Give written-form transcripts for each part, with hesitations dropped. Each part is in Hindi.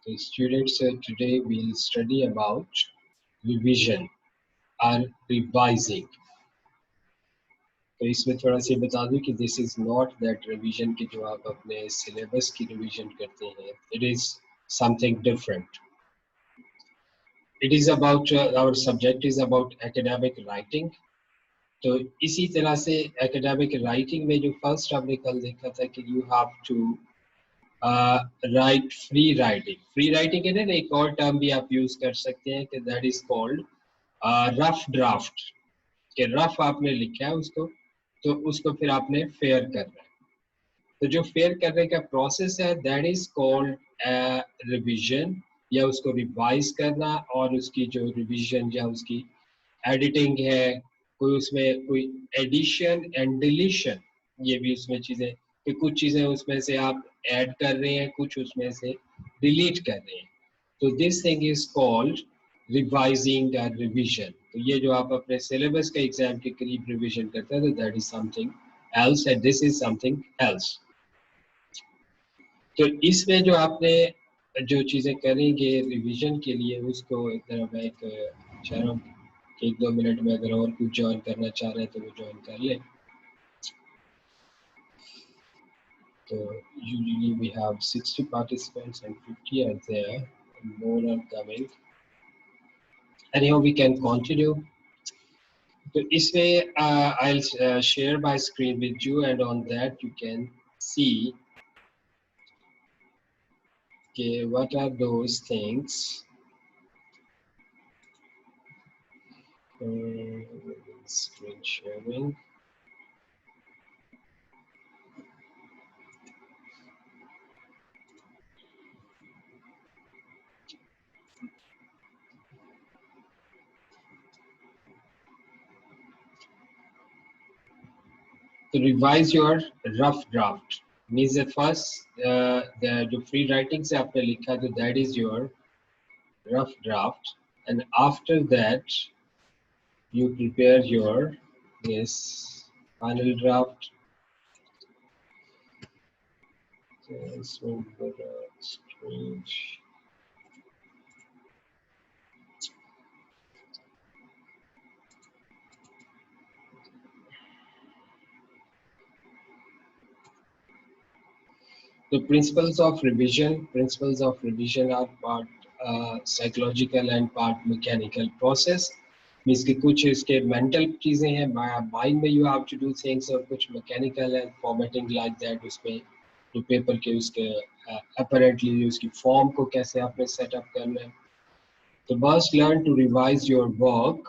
So students, today we'll study about revision और revising. तो इसमें थोड़ा सा बता दूं कि this is not that revision कि जो आप अपने syllabus की revision करते हैं. It is something different. It is about our subject is about academic writing. तो इसी तरह से academic writing में जो first हमने कल देखा था कि you have to write free writing. Free writing के लिए एक और term भी आप use कर सकते हैं कि that is called rough draft. कि रफ आपने लिखा है उसको तो उसको फिर आपने फेयर करना है. तो जो फेयर करने का प्रोसेस है दैट इज कॉल्ड रिवीजन या उसको रिवाइज करना और उसकी जो रिवीजन या उसकी एडिटिंग है कोई उसमें कोई एडिशन एंड डिलीशन ये भी उसमें चीजें कि कुछ चीजें उसमें से आप ऐड कर रहे हैं कुछ उसमें से डिलीट कर रहे हैं. तो this thing is called revising और रिवीजन. तो ये जो आप अपने सिलेबस का एग्जाम के करीब रिवीजन करते हैं तो that is something else and this is something else. तो इसमें जो आपने जो चीजें करेंगे रिवीजन के लिए उसको एक तरह मैं एक चाह रहा हूँ कि 1-2 मिनट में अगर और कुछ ज्वाइन करना चाह रहे हैं तो वो ज्वाइन कर ले. तो usually we have 60 participants and 50 are there and more are coming. Anyhow, we can continue. So इसमें I'll share my screen with you and on that you can see okay, what are those things. Screen sharing. To revise your rough draft means that first the free writing से आपने लिखा तो that is your rough draft and after that you prepare your this final draft. This one for the screen. The principles of revision are part psychological and part mechanical process. Means कि कुछ इसके mental चीजें हैं mind में you have to do things और कुछ mechanical and formatting like that उसमें जो पेपर के उसके apparently उसकी form को कैसे आपने set up करना है. So first learn to revise your work.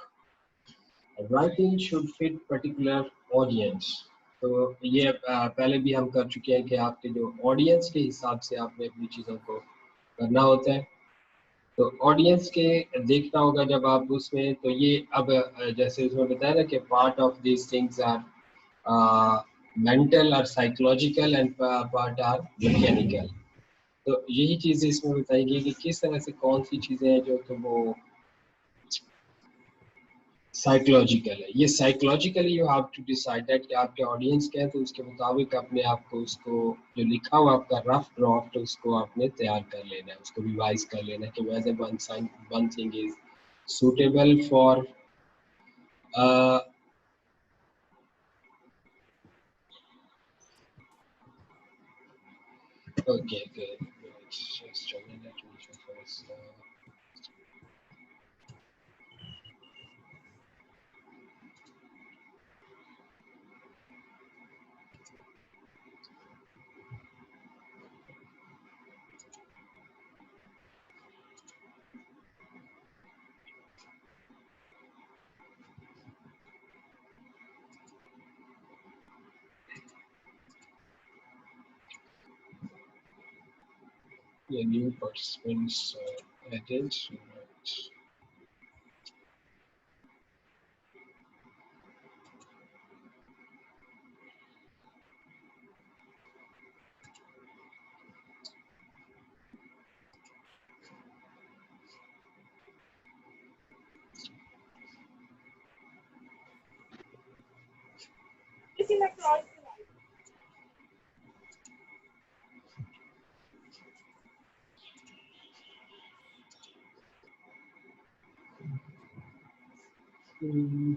Writing should fit particular audience. तो ये पहले भी हम कर चुके हैं कि आपके जो ऑडियंस के हिसाब से आपने अपनी चीज़ों को करना होता है. तो ऑडियंस के देखना होगा जब आप उसमें तो ये अब जैसे उसमें बताया ना कि part of this things are mental और psychological and part are mechanical. तो यही चीज़ें इसमें बताई गई कि किस तरह से कौन सी चीज़ें हैं जो कि वो साइकोलॉजिकल है. ये psychologically you have to decide that कि आपके ऑडियंस क्या है तो उसके मुताबिक अपने आप को उसको जो लिखा हुआ आपका रफ ड्राफ्ट उसको आपने तैयार कर लेना है उसको रिवाइज कर लेना है कि whether one thing is suitable for okay good. Just a minute, the new participants added. Mm,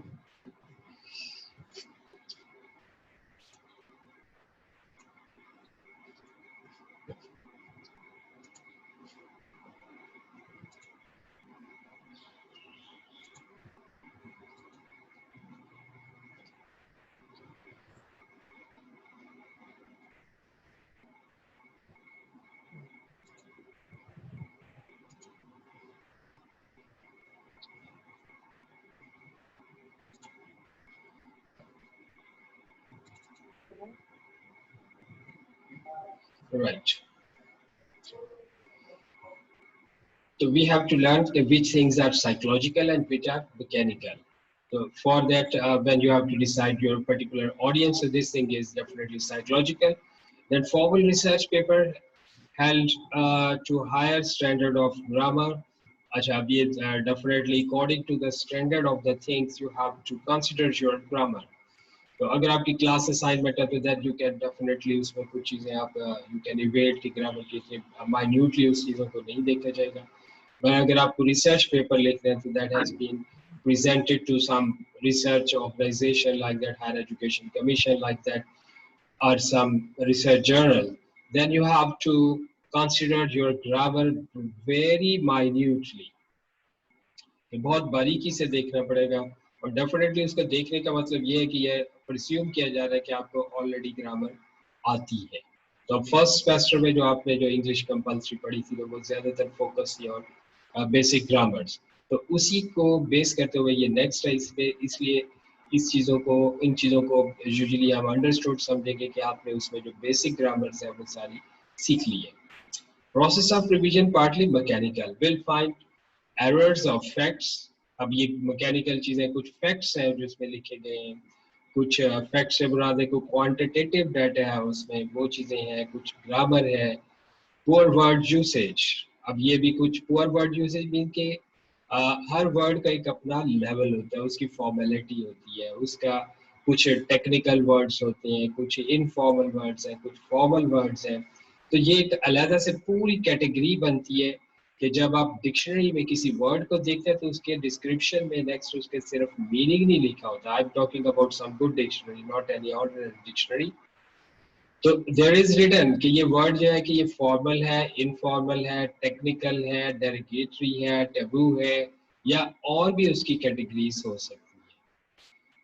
right. So we have to learn which things are psychological and which are mechanical. So for that, when you have to decide your particular audience, so this thing is definitely psychological. Then formal research paper held to higher standard of grammar. अच्छा, अब ये definitely according to the standard of the things you have to consider your grammar. तो अगर आपकी क्लास असाइनमेंट है तो दैट यू कैन डेफिनेटली उसमें कुछ चीज़ें आप यू कैन इवेट कि ग्रामर की माइन्यूटली उस चीज़ों को नहीं देखा जाएगा. पर अगर आपको रिसर्च पेपर लिखते हैं तो that has been presented to some research organization like that higher education commission like that or some research journal, then you have to consider your grammar very minutely. बहुत बारीकी से देखना पड़ेगा और डेफिनेटली उसको देखने का मतलब ये है कि ये प्रिज्यूम किया जा रहा है कि आपको ऑलरेडी ग्रामर आती है. तो फर्स्ट सेमेस्टर में जो आपने जो इंग्लिश कंपलसरी पढ़ी थी तो वो ज़्यादातर फोकस थी और बेसिक ग्रामर्स. तो उसी को बेस करते हुए ये नेक्स्ट है इस पे, इसलिए इन चीज़ों को यूजुअली हम अंडरस्टूड समझेंगे कि आपने उसमें जो बेसिक ग्रामर्स है वो सारी सीख ली है. Process of revision partly mechanical will find errors of facts. अब ये मैकेनिकल चीजें कुछ फैक्ट्स हैं जिसमें लिखे गए हैं, कुछ फैक्ट्स से मुराद है, कुछ क्वांटिटेटिव डाटा है उसमें वो चीजें हैं, कुछ ग्रामर है, पुअर वर्ड यूसेज. अब ये भी कुछ पुअर वर्ड यूसेज मीन के हर वर्ड का एक अपना लेवल होता है, उसकी फॉर्मेलिटी होती है, उसका कुछ टेक्निकल वर्ड्स होते हैं, कुछ इनफॉर्मल वर्ड्स हैं, कुछ फॉर्मल वर्ड्स हैं. तो ये एक अलग से पूरी कैटेगरी बनती है कि जब आप डिक्शनरी में किसी वर्ड को देखते हैं तो उसके डिस्क्रिप्शन में नेक्स्ट उसके सिर्फ मीनिंग नहीं लिखा होता. I am talking about some good dictionary, not any ordinary dictionary. तो देयर इज रिटन कि ये वर्ड जो है कि ये फॉर्मल है, इनफॉर्मल है, टेक्निकल है, डेरिगेटरी है, टैबू है, या और भी उसकी कैटेगरीज हो सकती है.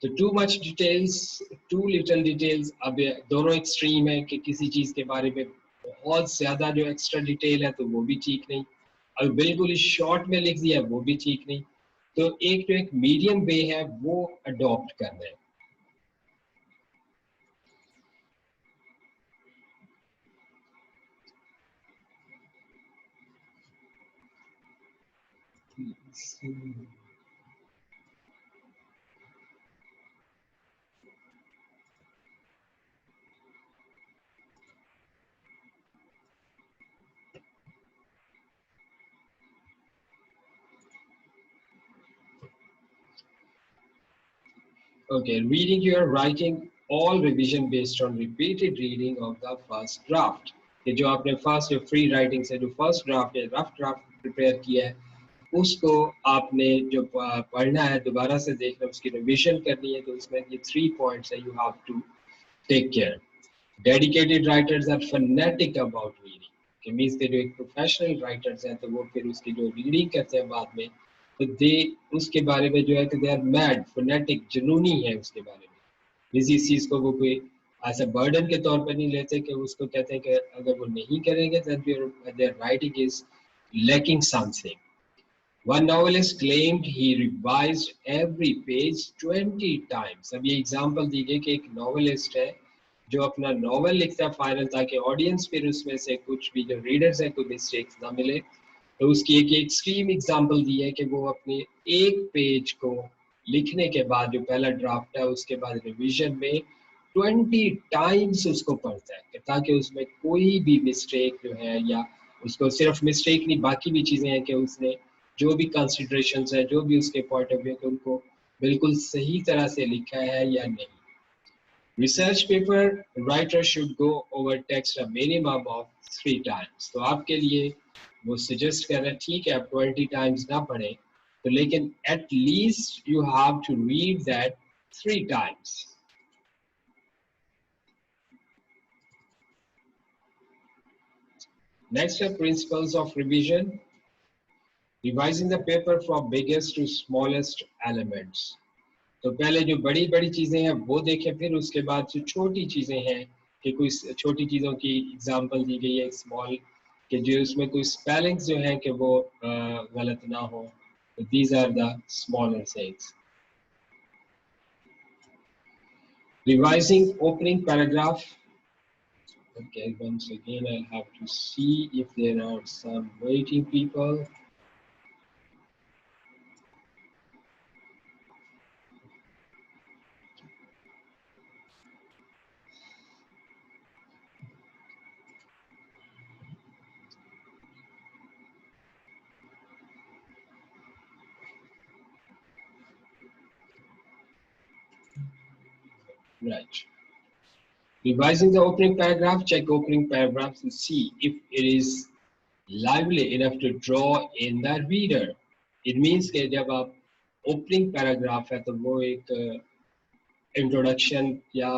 तो too much details, too little details, अब दोनों एक्सट्रीम है कि किसी चीज के बारे में बहुत ज्यादा जो एक्स्ट्रा डिटेल है तो वो भी ठीक नहीं, और बिल्कुल ही शॉर्ट में लिख दिया वो भी ठीक नहीं. तो एक जो एक मीडियम वे है वो अडॉप्ट करना है. Okay, reading your writing all revision based on repeated reading of the first draft. कि जो आपने फर्स्ट फ्री राइटिंग से जो फर्स्ट ड्राफ्ट या रफ ड्राफ्ट प्रिपेयर किया है उसको आपने जो पढ़ना है, दोबारा से देखना, उसकी रिविजन करनी है. तो उसमें ये 3 पॉइंट्स है you have to take care. Dedicated writers are fanatic about reading, कि मींस के जो एक प्रोफेशनल राइटर्स हैं तो वो फिर उसकी जो रीडिंग करते हैं बाद में तो दे उसके बारे में जो है कि दे आर मैड, फैनेटिक, जुनूनी है उसके बारे में. इस चीज को वो कोई ऐसा बर्डन के तौर पर नहीं लेते कि उसको कहते हैं कि अगर वो नहीं करेंगे then their writing is lacking something. One novelist claimed he revised every page 20 times. अब ये एग्जांपल दी गई कि एक नॉवेलिस्ट है जो अपना नॉवल लिखता है फाइनल, ताकि ऑडियंस फिर उसमें से कुछ भी जो रीडर्स हैं कोई मिस्टेक्स ना मिले. तो उसकी एक एक्सट्रीम एग्जांपल दी है कि वो अपने एक पेज को लिखने के बाद जो पहला ड्राफ्ट है उसके बाद रिवीजन में 20 टाइम्स उसको पढ़ता है ताकि उसमें कोई भी मिस्टेक जो है, या उसको सिर्फ मिस्टेक नहीं बाकी भी चीज़ें हैं कि उसने जो भी कंसिडरेशंस है, जो भी उसके पॉइंट ऑफ व्यू है उनको बिल्कुल सही तरह से लिखा है या नहीं. Research paper writer should go over text a minimum of 3 times. तो आपके लिए वो सजेस्ट कर रहे हैं ठीक है आप 20 टाइम्स ना पढ़ें, तो लेकिन at least you have to read that 3 times. Next are principles of revision. Revising the paper from biggest to smallest elements. तो पहले जो बड़ी बड़ी चीजें हैं वो देखें, फिर उसके बाद जो छोटी चीजें हैं कि कोई छोटी चीजों की एग्जांपल दी गई है स्मॉल, कि जो उसमें कोई स्पेलिंग्स जो हैं कि वो गलत ना हो. These are the smaller things. Revising opening paragraph. Okay, once again I'll have to see if there are some waiting people. Right. Revising the opening paragraph, check opening paragraph to see if it is lively enough to draw in the reader. It means कि जब आप opening paragraph है तो वो एक introduction या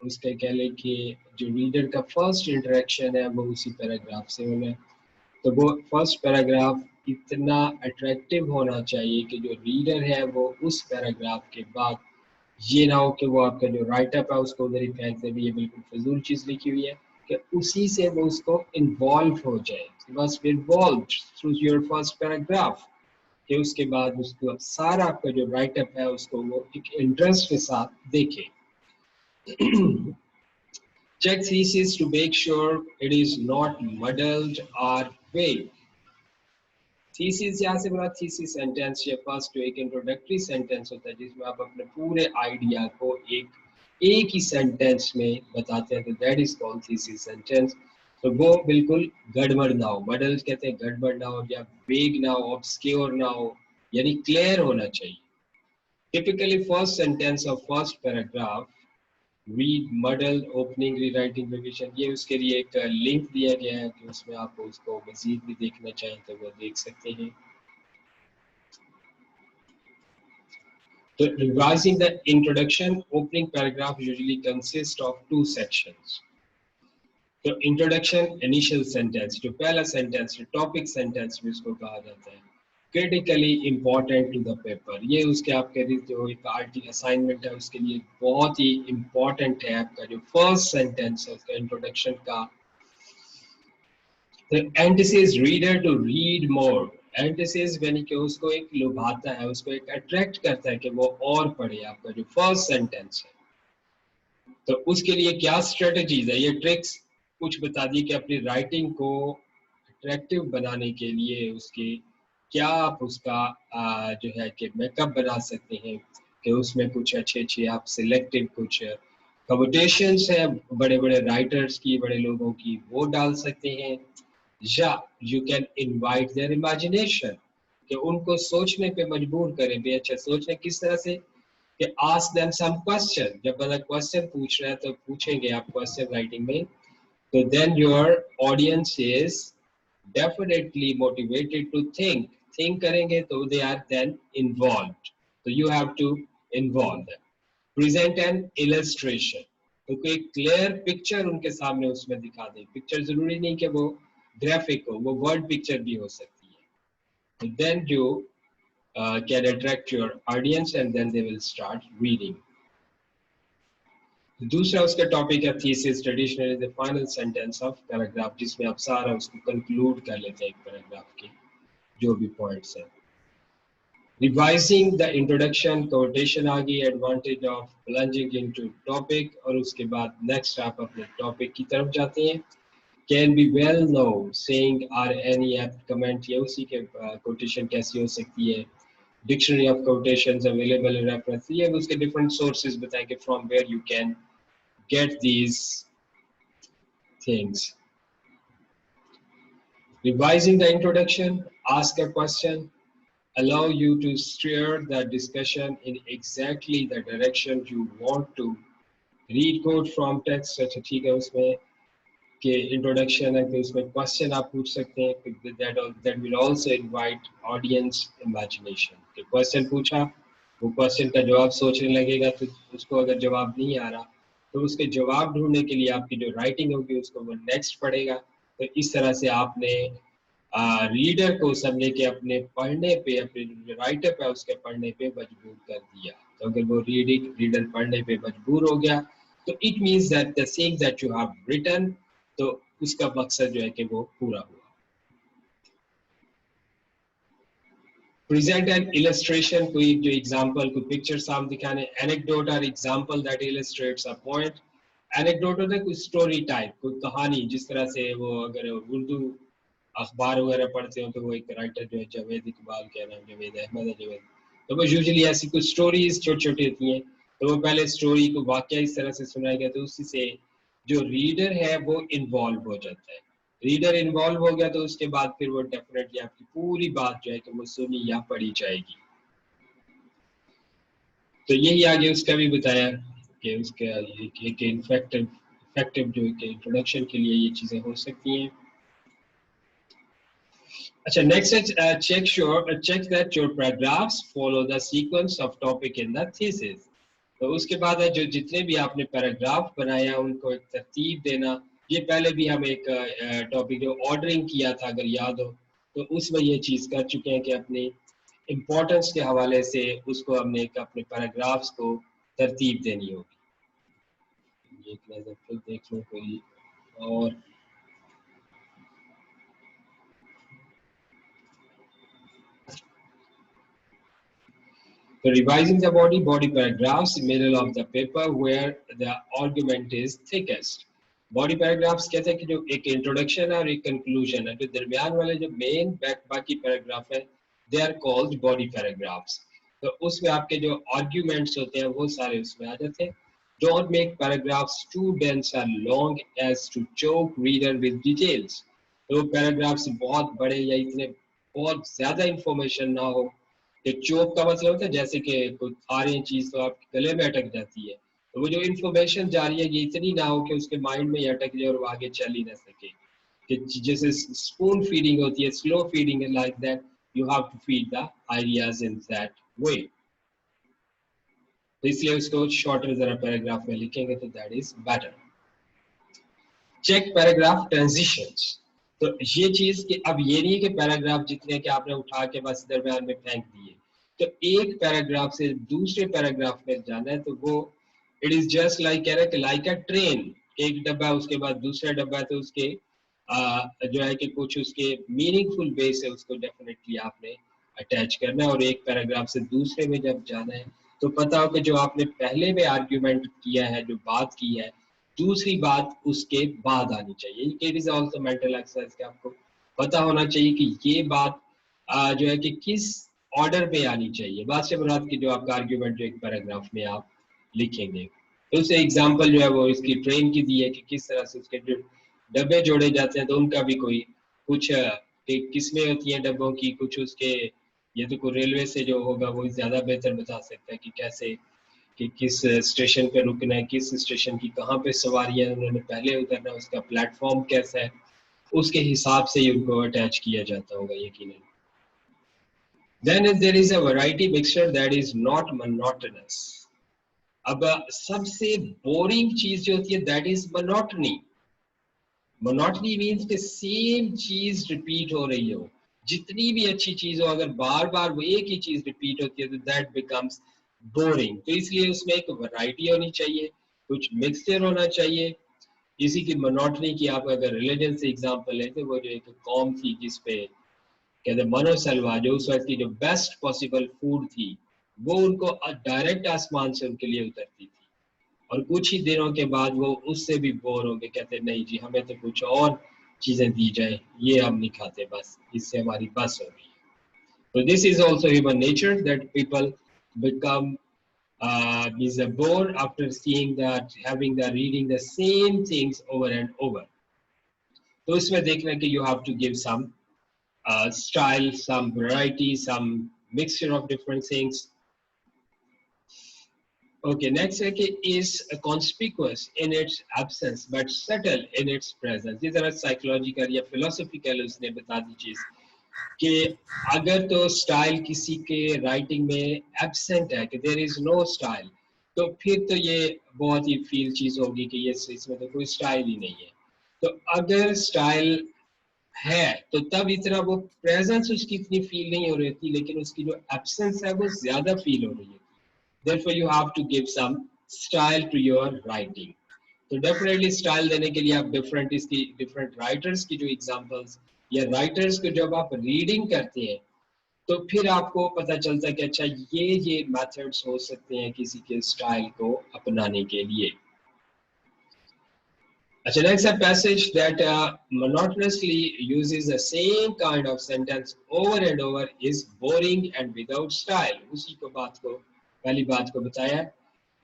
उसके कह लें कि जो reader का first interaction है वो उसी paragraph से होना है. तो वो first paragraph इतना attractive होना चाहिए कि जो reader है वो उस paragraph के बाद ये ना हो कि वो आपका जो राइट अप है उसको उधर ही फेंक दे, ये बिल्कुल फजूल चीज लिखी हुई है, कि उसी से वो उसको इन्वॉल्व हो जाए. बस involve through your first paragraph, कि उसके बाद उसको सारा आपका जो राइट अप है उसको वो एक इंटरेस्ट के साथ देखे. Check thesis to make sure it is not muddled or vague. Thesis यहाँ से बना थीसिस सेंटेंस या फर्स्ट एक इंट्रोडक्टरी सेंटेंस होता है जिसमें आप अपने पूरे आइडिया को एक ही सेंटेंस में बताते हैं, तो that is called thesis sentence. तो वो बिल्कुल गड़बड़ ना हो, मॉडल कहते हैं गड़बड़ ना हो, या वेग ना हो, ऑब्सक्योर ना हो, यानी क्लियर होना चाहिए. Typically first sentence of first paragraph read model opening rewriting revision, ये उसके लिए एक लिंक दिया गया है कि उसमें आप उसको मजीद भी देखना चाहें तो वो देख सकते हैं. So revising the introduction, opening paragraph usually consists of 2 sections. So introduction, initial sentence, जो पहला sentence है topic sentence भी इसको कहा जाता है. Critically important to the paper, ये उसके आपके जो एक आर्टिकल असाइनमेंट है उसके लिए बहुत ही important है आपका जो first sentence है उसका introduction का. The entices reader to read more. एंटिसिस यानी कि उसको एक लुभाता है, उसको एक अट्रैक्ट करता है कि वो और पढ़े आपका जो फर्स्ट सेंटेंस है. तो उसके लिए क्या स्ट्रेटजीज है, ये ट्रिक्स कुछ बता दी कि अपनी राइटिंग को अट्रैक्टिव बनाने के लिए उसके क्या आप उसका जो है कि मेकअप बना सकते हैं, कि उसमें कुछ अच्छे आप सिलेक्टेड कुछ कवोटेशंस है बड़े बड़े राइटर्स की, बड़े लोगों की, वो डाल सकते हैं. या you can invite there imagination, कि उनको सोचने पे मजबूर करें. भी अच्छा सोचने किस तरह से, कि आस्क देम सम क्वेश्चन, जब बंदा क्वेश्चन पूछ रहा है तो पूछेंगे आप क्वेश्चन राइटिंग में, तो then your audience is definitely motivated to think करेंगे, तो दे आर देन इन्वॉल्व्ड. तो you have to involve them. Present an illustration, तो कोई क्लियर पिक्चर उनके सामने उसमें दिखा दे. पिक्चर जरूरी नहीं कि वो ग्राफिक हो, वो वर्ड पिक्चर भी हो सकती है. तो then you can attract your audience and then they will start reading. दूसरा उसका टॉपिक है thesis, traditionally the final sentence of paragraph, जिसमें आप सारा उसको कंक्लूड कर लेते हैं एक पैराग्राफ के जो भी पॉइंट्स हैं. रिवाइजिंग द इंट्रोडक्शन, कोटेशन आ गई, advantage of plunging into topic, और उसके बाद नेक्स्ट आप अपने टॉपिक की तरफ जाते हैं. Can be well known, saying or any apt comment, ये उसी के quotation कैसी हो सकती है. Dictionary of quotations available in reference, ये उसके different sources बताएंगे from where you can get these things. Revising the introduction, ask a question, allow you to steer the discussion in exactly the direction you want to. Read quote from text, अच्छा ठीक है उसमें कि इंट्रोडक्शन है, तो उसमें क्वेश्चन आप पूछ सकते हैं, that will also invite audience imagination। कि क्वेश्चन पूछा, वो क्वेश्चन का जवाब सोचने लगेगा, तो उसको अगर जवाब नहीं आ रहा तो उसके जवाब ढूंढने के लिए आपकी जो राइटिंग होगी उसको वो नेक्स्ट पढ़ेगा। तो इस तरह से आपने रीडर को समझे कि अपने पढ़ने पे, अपने जो राइटर है उसके पढ़ने पे मजबूर कर दिया। तो अगर वो रीडर पढ़ने पे मजबूर हो गया तो it means that the thing that you have written, तो उसका मकसद जो है कि वो पूरा हुआ। प्रेजेंट एंड इलस्ट्रेशन, कोई जो एग्जांपल, कोई पिक्चर सामने दिखाने। एनेक्डोट और example that illustrates a point. Anecdote होता है कोई स्टोरी टाइप, कोई कहानी, जिस तरह से वो अगर उर्दू अखबार वगैरह पढ़ते हो तो वो एक राइटर जो है जावेद इकबाल के नाम, जावेद अहमद है जावेद, तो वो यूजुअली ऐसी कुछ स्टोरीज छोटी छोटी होती हैं, तो वो पहले स्टोरी को वाकया इस तरह से सुनाएगा, तो उसी से जो रीडर है वो इन्वॉल्व हो जाता है। रीडर इन्वॉल्व हो गया तो उसके बाद फिर वो डेफिनेटली आपकी पूरी बात जो है कि वो सुनी या पढ़ी जाएगी। तो यही आगे उसका भी बताया कि उसका एक इफेक्टिव जो इंट्रोडक्शन के लिए ये चीजें हो सकती हैं। अच्छा, नेक्स्ट है check that your paragraphs follow the sequence of topic in the thesis। तो उसके बाद है जो जितने भी आपने पैराग्राफ बनाया उनको एक तरतीब देना। ये पहले भी हम एक टॉपिक जो ऑर्डरिंग किया था अगर याद हो, तो उसमें ये चीज कर चुके हैं कि अपने इम्पोर्टेंस के हवाले से उसको हमने एक अपने पैराग्राफ्स को तरतीब देनी होगी। एक नजर फिर देख लो कोई और। So revising the body paragraphs middle of the paper where the argument is thickest। Body paragraphs कहते हैं कि जो एक इंट्रोडक्शन है और एक कंक्लूजन है, जो दरमियान वाले जो मेन बाकी पैराग्राफ है they are called body paragraphs. तो उसमें आपके जो आर्ग्यूमेंट्स होते हैं वो सारे उसमें आ जाते हैं। Don't make paragraphs too dense और long as to choke reader with details. तो पैराग्राफ्स बहुत बड़े या इतने बहुत ज्यादा इंफॉर्मेशन ना हो। कि चोक का मतलब होता है जैसे कि कोई खा रही चीज तो आपके गले में अटक जाती है, तो वो जो इन्फॉर्मेशन जा रही है ये इतनी ना हो कि उसके माइंड में ही अटक जाए और वो आगे चल ही ना सके। कि जैसे स्पून फीडिंग होती है, स्लो फीडिंग है, like that you have to feed the ideas in that way. तो इसलिए उसको शॉर्टर जरा पैराग्राफ में लिखेंगे तो that is better. Check paragraph transitions. तो ये चीज कि अब ये नहीं है कि पैराग्राफ जितने कि आपने उठा के बस दरम्यान में फेंक दिए, तो एक पैराग्राफ से दूसरे पैराग्राफ में जाना है तो वो it is just like a train. एक डब्बा उसके बाद दूसरा डब्बा, तो उसके जो है कि कुछ उसके मीनिंगफुल बेस है उसको डेफिनेटली आपने अटैच करना है। और एक पैराग्राफ से दूसरे में जब जाना है तो पता हो कि जो आपने पहले में आर्ग्यूमेंट किया है, जो बात की है, दूसरी बात उसके बाद आनी चाहिए। It is also mental exercise कि आपको पता होना चाहिए कि ये बात जो है कि किस ऑर्डर पे आनी चाहिए। बात से मुराद की जो आपका आर्ग्यूमेंट जो एक पैराग्राफ में आप लिखेंगे, तो उससे एग्जांपल जो है वो इसकी ट्रेन की दी है कि किस तरह से उसके जो डब्बे जोड़े जाते हैं, तो उनका भी कोई कुछ किस्में होती हैं डब्बों की, कुछ उसके ये तो कोई रेलवे से जो होगा वो ज्यादा बेहतर बता सकता है कि कैसे, कि किस स्टेशन पे रुकना है, किस स्टेशन की कहाँ पे सवारियां उन्होंने पहले उतरना है, उसका प्लेटफॉर्म कैसा है, उसके हिसाब से ही उनको अटैच किया जाता होगा यकीनन। Then there is a variety mixture that is not monotonous। अब सबसे बोरिंग चीज जो होती है that is monotony. Monotony means कि सेम चीज रिपीट हो रही हो। जितनी भी अच्छी चीज हो अगर बार बार वो एक ही चीज रिपीट होती है तो दैट बिकम्स बोरिंग। तो इसलिए उसमें एक वैरायटी होनी चाहिए, कुछ मिक्सचर होना चाहिए। इसी की मोनोटनी की आप अगर रिलीजन से एग्जांपल लें तो वो जो एक कौम थी जिसपे कहते मनो सलवा, जो उस वक्त की जो बेस्ट पॉसिबल फूड थी वो उनको डायरेक्ट आसमान से उनके लिए उतरती थी, और कुछ ही दिनों के बाद वो उससे भी बोर हो गए, कहते नहीं जी हमें तो कुछ और चीजें दी जाए, ये हम नहीं खाते, बस इससे हमारी बस हो गई। तो this is also human nature that people become is a bore after seeing that, having the reading the same things over and over। तो इसमें देखना कि you have to give some style, some variety, some mixture of different things। Okay, next है कि is conspicuous in its absence but subtle in its presence. ये जरा psychological या philosophical उसने बता दी चीज कि अगर तो स्टाइल किसी के राइटिंग में एब्सेंट है कि देयर इज नो स्टाइल, तो फिर तो ये बहुत ही फील चीज होगी कि ये इसमें तो कोई स्टाइल ही नहीं है। तो अगर स्टाइल है तो तब इतना वो प्रेजेंस उसकी इतनी फील नहीं हो रही थी, लेकिन उसकी जो एब्सेंस है वो ज्यादा फील हो रही है। therefore you have to give some style to your writing. तो डेफिनेटली स्टाइल देने के लिए आप डिफरेंट इसकी डिफरेंट राइटर्स की जो एग्जांपल्स या राइटर्स को जब आप रीडिंग करते हैं तो फिर आपको पता चलता है कि अच्छा ये मेथड्स हो सकते हैं किसी के स्टाइल को अपनाने के लिए। अच्छा, next a passage that monotonously uses the same kind of sentence over and over is boring and without style. उसी को बात को पहली बात को बताया।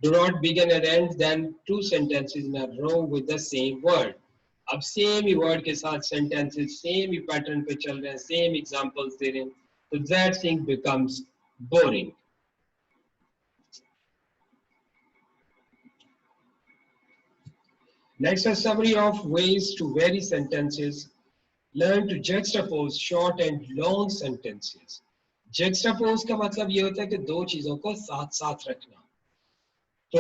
Do not begin and end then two sentences in a row with the same word. अब सेम ही वर्ड के साथ सेंटेंसेस सेम ही पैटर्न पे चल रहे हैं, सेम एग्जांपल्स दे रहे हैं, तो that thing becomes boring. Next, a summary of ways to vary sentences. Learn to juxtapose short and long sentences. Juxtapose का मतलब ये होता है कि दो चीजों को साथ साथ रखना। तो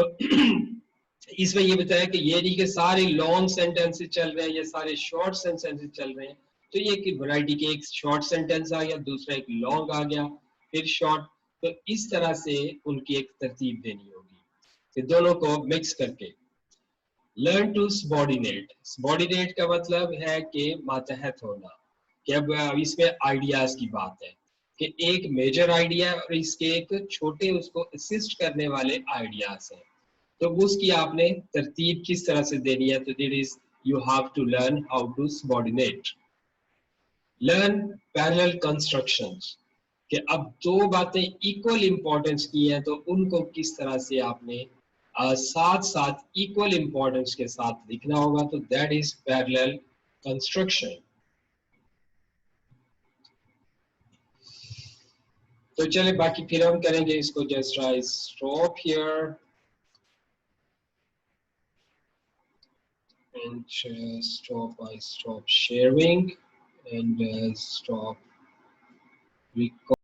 इसमें ये बताया कि ये नहीं कि सारे लॉन्ग सेंटेंसेस चल रहे हैं या सारे शॉर्ट सेंटेंसेस चल रहे हैं, तो ये की वैरायटी के एक शॉर्ट सेंटेंस आ गया, दूसरा एक लॉन्ग आ गया, फिर शॉर्ट। तो इस तरह से उनकी एक तरतीब देनी होगी कि दोनों को मिक्स करके। Learn to subordinate. सबॉर्डिनेट का मतलब है कि मातहत होना, कि अब इसमें आइडियाज की बात है कि एक मेजर आइडिया और इसके एक छोटे उसको असिस्ट करने वाले आइडियाज हैं, तो उसकी आपने तरतीब किस तरह से देनी है, तो there is you have to learn how to subordinate. Learn parallel constructions, कि अब दो बातें इक्वल इंपॉर्टेंस की हैं तो उनको किस तरह से आपने साथ साथ इक्वल इंपॉर्टेंस के साथ लिखना होगा, तो दैट इज पैरेलल कंस्ट्रक्शन। तो चले बाकी फिर हम करेंगे इसको। Just I stop here and I stop sharing and stop recording.